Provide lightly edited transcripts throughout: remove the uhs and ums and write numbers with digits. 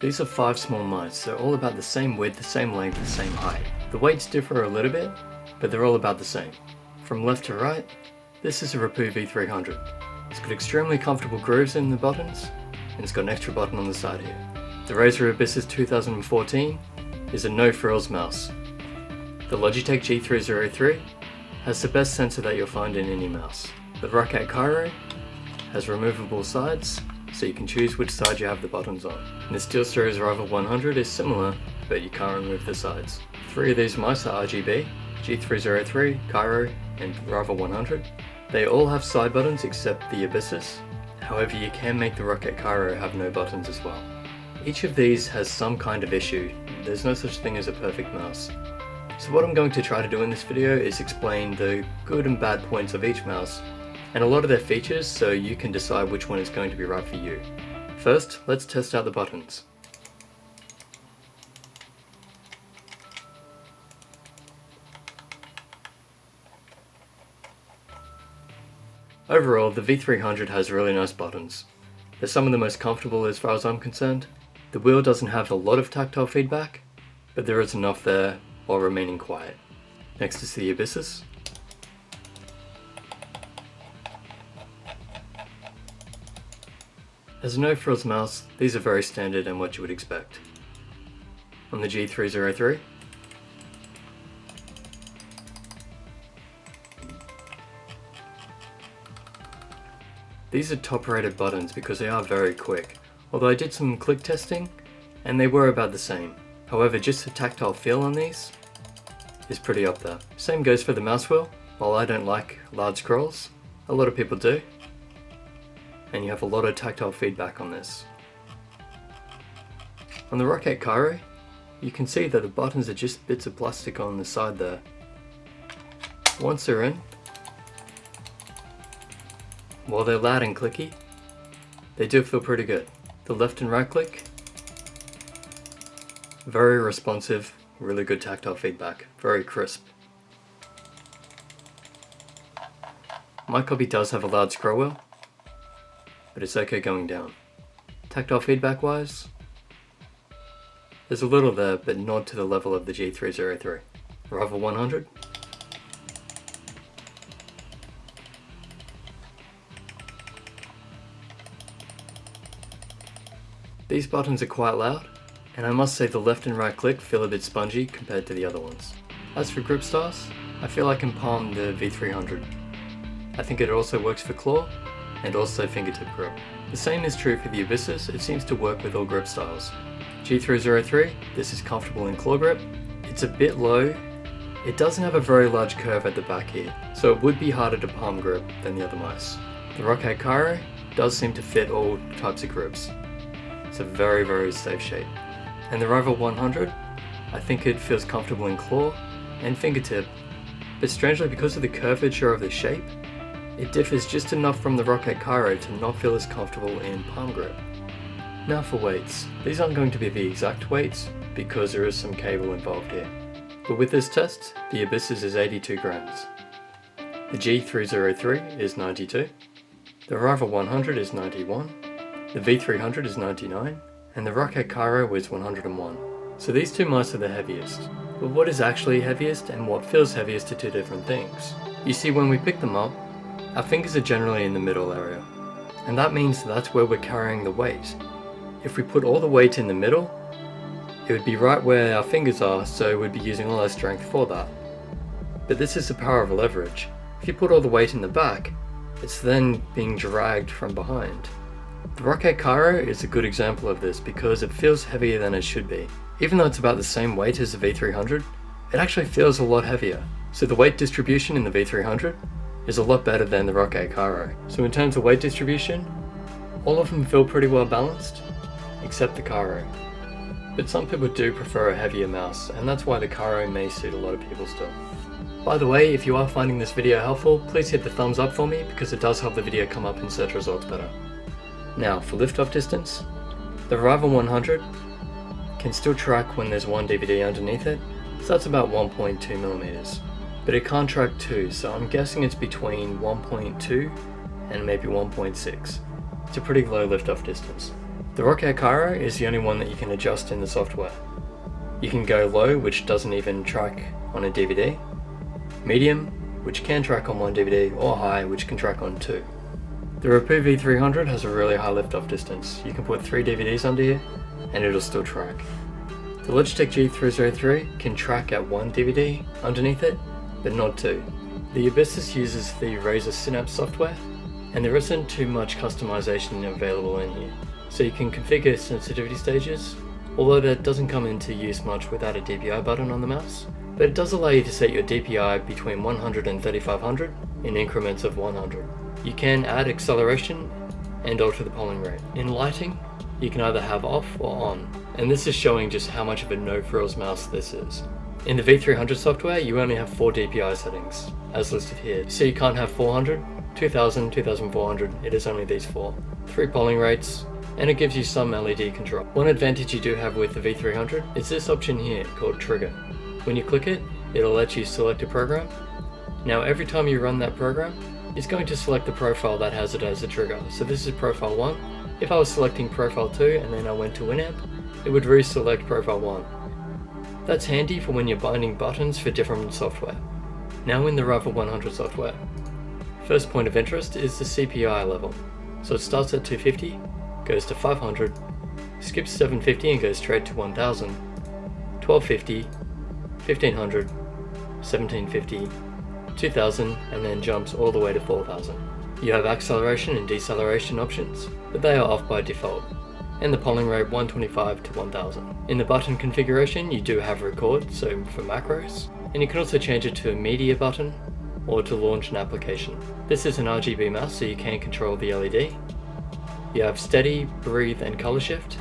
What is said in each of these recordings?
These are 5 small mice. They're all about the same width, the same length, the same height. The weights differ a little bit, but they're all about the same. From left to right, this is a Rapoo V300. It's got extremely comfortable grooves in the buttons, and it's got an extra button on the side here. The Razer Abyssus 2014 is a no-frills mouse. The Logitech G303 has the best sensor that you'll find in any mouse. The Roccat Kiro has removable sides, so you can choose which side you have the buttons on. And the SteelSeries Razer 100 is similar, but you can't remove the sides. 3 of these mice are RGB, G303, Kiro, and Razer 100. They all have side buttons except the Abyssus. However, you can make the Roccat Kiro have no buttons as well. Each of these has some kind of issue. There's no such thing as a perfect mouse. So what I'm going to try to do in this video is explain the good and bad points of each mouse and a lot of their features so you can decide which one is going to be right for you. First, let's test out the buttons. Overall, the V300 has really nice buttons. They're some of the most comfortable as far as I'm concerned. The wheel doesn't have a lot of tactile feedback, but there is enough there while remaining quiet. Next is the Abyssus. As a no-frills mouse, these are very standard and what you would expect. On the G303, these are top-rated buttons because they are very quick, although I did some click testing and they were about the same. However, just the tactile feel on these is pretty up there. Same goes for the mouse wheel. While I don't like large scrolls, a lot of people do. And you have a lot of tactile feedback on this. On the Roccat Kiro, you can see that the buttons are just bits of plastic on the side there. Once they're in, while they're loud and clicky, they do feel pretty good. The left and right click, very responsive, really good tactile feedback, very crisp. My copy does have a loud scroll wheel, but it's okay going down. Tactile feedback wise, there's a little there, but not to the level of the G303. Razer 100. These buttons are quite loud, and I must say the left and right click feel a bit spongy compared to the other ones. As for grip styles, I feel I can palm the V300. I think it also works for claw, and also fingertip grip. The same is true for the Abyssus, it seems to work with all grip styles. G303, this is comfortable in claw grip. It's a bit low, it doesn't have a very large curve at the back here, so it would be harder to palm grip than the other mice. The Roccat Kiro does seem to fit all types of grips. It's a very, very safe shape. And the Razer 100, I think it feels comfortable in claw and fingertip, but strangely because of the curvature of the shape, it differs just enough from the Roccat Kiro to not feel as comfortable in palm grip. Now for weights. These aren't going to be the exact weights because there is some cable involved here. But with this test, the Abyssus is 82 grams. The G303 is 92. The Razer 100 is 91. The V300 is 99. And the Roccat Kiro is 101. So these two mice are the heaviest. But what is actually heaviest and what feels heaviest are two different things. You see, when we pick them up, our fingers are generally in the middle area, and that means that's where we're carrying the weight. If we put all the weight in the middle, it would be right where our fingers are, so we'd be using all our strength for that. But this is the power of leverage. If you put all the weight in the back, it's then being dragged from behind. The Roccat Kiro is a good example of this because it feels heavier than it should be. Even though it's about the same weight as the V300, it actually feels a lot heavier. So the weight distribution in the V300 is a lot better than the Roccat Kiro. So in terms of weight distribution, all of them feel pretty well balanced, except the Kiro. But some people do prefer a heavier mouse, and that's why the Kiro may suit a lot of people still. By the way, if you are finding this video helpful, please hit the thumbs up for me because it does help the video come up in search results better. Now for liftoff distance, the Razer 100 can still track when there's one DVD underneath it, so that's about 1.2 millimeters. But it can't track 2, so I'm guessing it's between 1.2 and maybe 1.6. It's a pretty low liftoff distance. The Roccat Kiro is the only one that you can adjust in the software. You can go low, which doesn't even track on a DVD, medium, which can track on one DVD, or high, which can track on two. The Rapoo V300 has a really high liftoff distance. You can put 3 DVDs under here, and it'll still track. The Logitech G303 can track at 1 DVD underneath it, but not 2. The Abyssus uses the Razer Synapse software, and there isn't too much customization available in here. So you can configure sensitivity stages, although that doesn't come into use much without a DPI button on the mouse, but it does allow you to set your DPI between 100 and 3500 in increments of 100. You can add acceleration and alter the polling rate. In lighting, you can either have off or on, and this is showing just how much of a no-frills mouse this is. In the V300 software, you only have 4 DPI settings, as listed here, so you can't have 400, 2000, 2400, it is only these 4. 3 polling rates, and it gives you some LED control. One advantage you do have with the V300 is this option here called Trigger. When you click it, it'll let you select a program. Now every time you run that program, it's going to select the profile that has it as a trigger. So this is profile 1. If I was selecting profile 2 and then I went to Winamp, it would reselect profile 1. That's handy for when you're binding buttons for different software. Now in the Rapoo 100 software. First point of interest is the CPI level. So it starts at 250, goes to 500, skips 750 and goes straight to 1000, 1250, 1500, 1750, 2000, and then jumps all the way to 4000. You have acceleration and deceleration options, but they are off by default, and the polling rate 125 to 1000. In the button configuration, you do have record, so for macros, and you can also change it to a media button or to launch an application. This is an RGB mouse, so you can control the LED. You have steady, breathe, and color shift.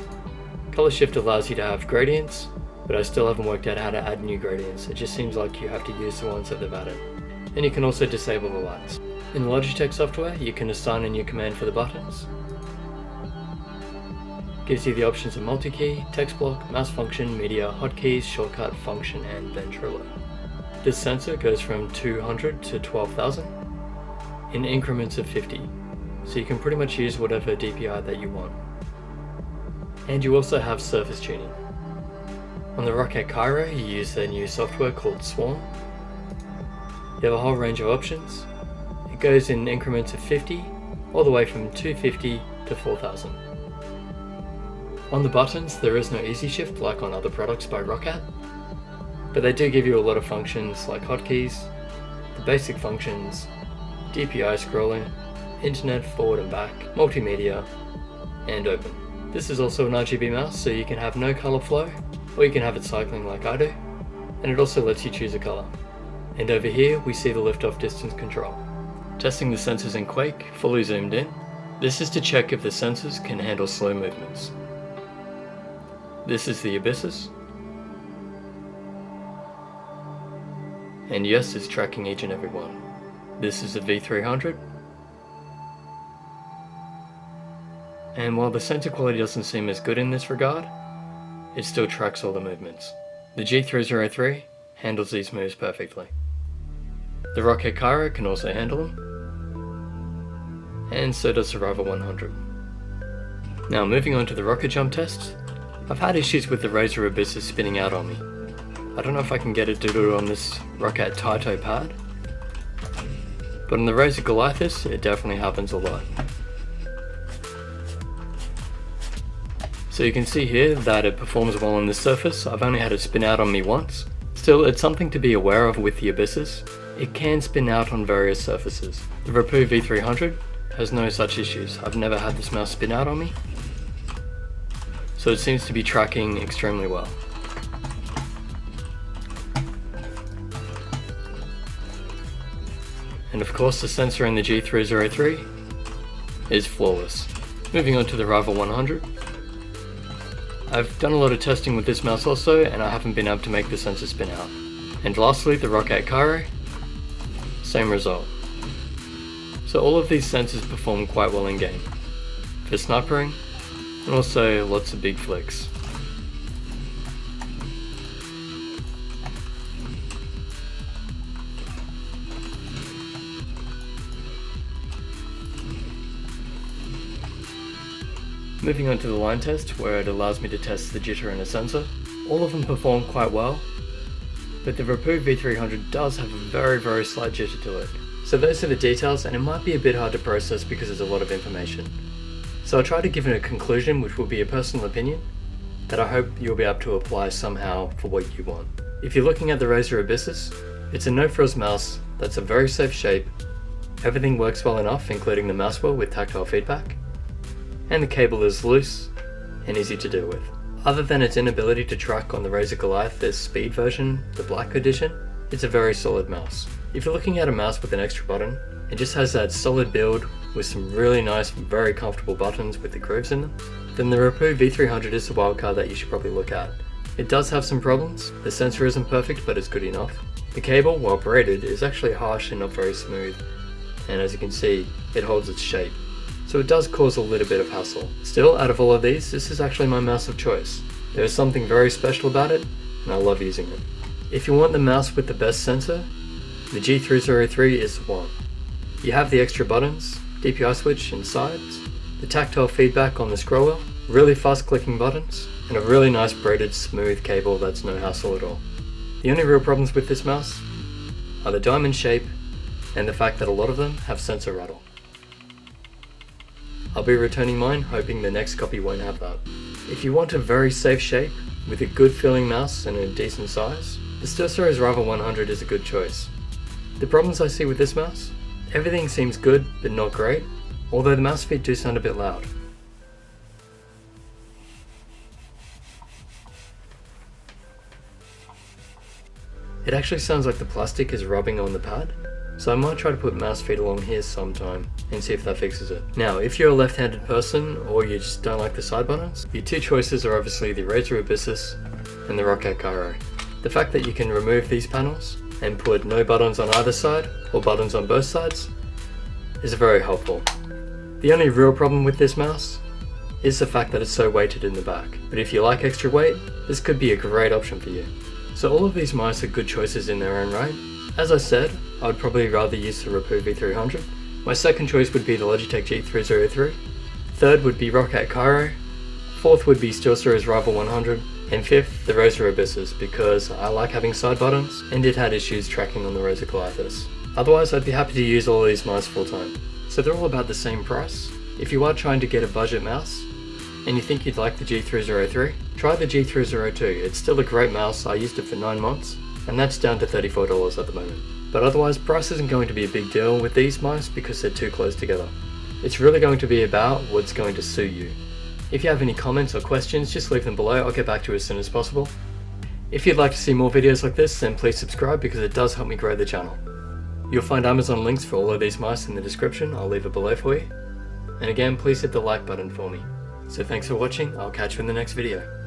Color shift allows you to have gradients, but I still haven't worked out how to add new gradients. It just seems like you have to use the ones that they've added. And you can also disable the lights. In the Logitech software, you can assign a new command for the buttons. Gives you the options of multi-key, text block, mouse function, media, hotkeys, shortcut, function, and ventriloquist. This sensor goes from 200 to 12,000 in increments of 50, so you can pretty much use whatever DPI that you want. And you also have surface tuning. On the Roccat Kiro, you use their new software called Swarm. You have a whole range of options. It goes in increments of 50, all the way from 250 to 4000. On the buttons, there is no easy shift like on other products by Roccat, but they do give you a lot of functions like hotkeys, the basic functions, DPI scrolling, internet forward and back, multimedia, and open. This is also an RGB mouse, so you can have no color flow, or you can have it cycling like I do, and it also lets you choose a color. And over here we see the Liftoff Distance control. Testing the sensors in Quake, fully zoomed in. This is to check if the sensors can handle slow movements. This is the Abyssus. And yes, it's tracking each and every one. This is the V300. And while the sensor quality doesn't seem as good in this regard, it still tracks all the movements. The G303 handles these moves perfectly. The Roccat Kiro can also handle them, and so does the Razer 100. Now moving on to the rocket jump test, I've had issues with the Razer Abyssus spinning out on me. I don't know if I can get it to do it on this Roccat Taito pad, but on the Razer Goliathus it definitely happens a lot. So you can see here that it performs well on this surface. I've only had it spin out on me once. Still, it's something to be aware of with the Abyssus. It can spin out on various surfaces. The Rapoo V300 has no such issues. I've never had this mouse spin out on me, so it seems to be tracking extremely well. And of course the sensor in the G303 is flawless. Moving on to the Razer 100. I've done a lot of testing with this mouse also, and I haven't been able to make the sensor spin out. And lastly, the Roccat Kiro, same result. So all of these sensors perform quite well in game, for snipering, and also lots of big flicks. Moving on to the line test, where it allows me to test the jitter and a sensor. All of them perform quite well, but the Rapoo V300 does have a very slight jitter to it. So those are the details, and it might be a bit hard to process because there's a lot of information. So I'll try to give it a conclusion, which will be a personal opinion, that I hope you'll be able to apply somehow for what you want. If you're looking at the Razer Abyssus, it's a no-frills mouse that's a very safe shape, everything works well enough including the mouse wheel with tactile feedback, and the cable is loose and easy to deal with. Other than its inability to track on the Razer Goliath's speed version, the black edition, it's a very solid mouse. If you're looking at a mouse with an extra button, it just has that solid build with some really nice, very comfortable buttons with the grooves in them, then the Rapoo V300 is the wildcard that you should probably look at. It does have some problems, the sensor isn't perfect but it's good enough. The cable, while braided, is actually harsh and not very smooth, and as you can see, it holds its shape. So it does cause a little bit of hassle. Still, out of all of these, this is actually my mouse of choice. There is something very special about it, and I love using it. If you want the mouse with the best sensor, the G303 is the one. You have the extra buttons, DPI switch and sides, the tactile feedback on the scroll wheel, really fast clicking buttons, and a really nice braided smooth cable that's no hassle at all. The only real problems with this mouse are the diamond shape and the fact that a lot of them have sensor rattle. I'll be returning mine, hoping the next copy won't have that. If you want a very safe shape with a good feeling mouse and a decent size, the SteelSeries Rival 100 is a good choice. The problems I see with this mouse? Everything seems good but not great, although the mouse feet do sound a bit loud. It actually sounds like the plastic is rubbing on the pad, so I might try to put mouse feet along here sometime and see if that fixes it. Now, if you're a left-handed person or you just don't like the side buttons, your two choices are obviously the Razer Abyssus and the Roccat Kiro. The fact that you can remove these panels and put no buttons on either side or buttons on both sides is very helpful. The only real problem with this mouse is the fact that it's so weighted in the back, but if you like extra weight, this could be a great option for you. So all of these mice are good choices in their own right. As I said, I would probably rather use the Rapoo V300. My second choice would be the Logitech G303. Third would be Roccat Kiro. Fourth would be SteelSeries Rival 100. And fifth, the Razer Abyssus, because I like having side buttons and it had issues tracking on the Razer Goliaths. Otherwise, I'd be happy to use all of these mice full time. So they're all about the same price. If you are trying to get a budget mouse and you think you'd like the G303, try the G302. It's still a great mouse. I used it for 9 months and that's down to $34 at the moment. But otherwise, price isn't going to be a big deal with these mice because they're too close together. It's really going to be about what's going to suit you. If you have any comments or questions, just leave them below. I'll get back to you as soon as possible. If you'd like to see more videos like this, then please subscribe because it does help me grow the channel. You'll find Amazon links for all of these mice in the description. I'll leave it below for you. And again, please hit the like button for me. So thanks for watching. I'll catch you in the next video.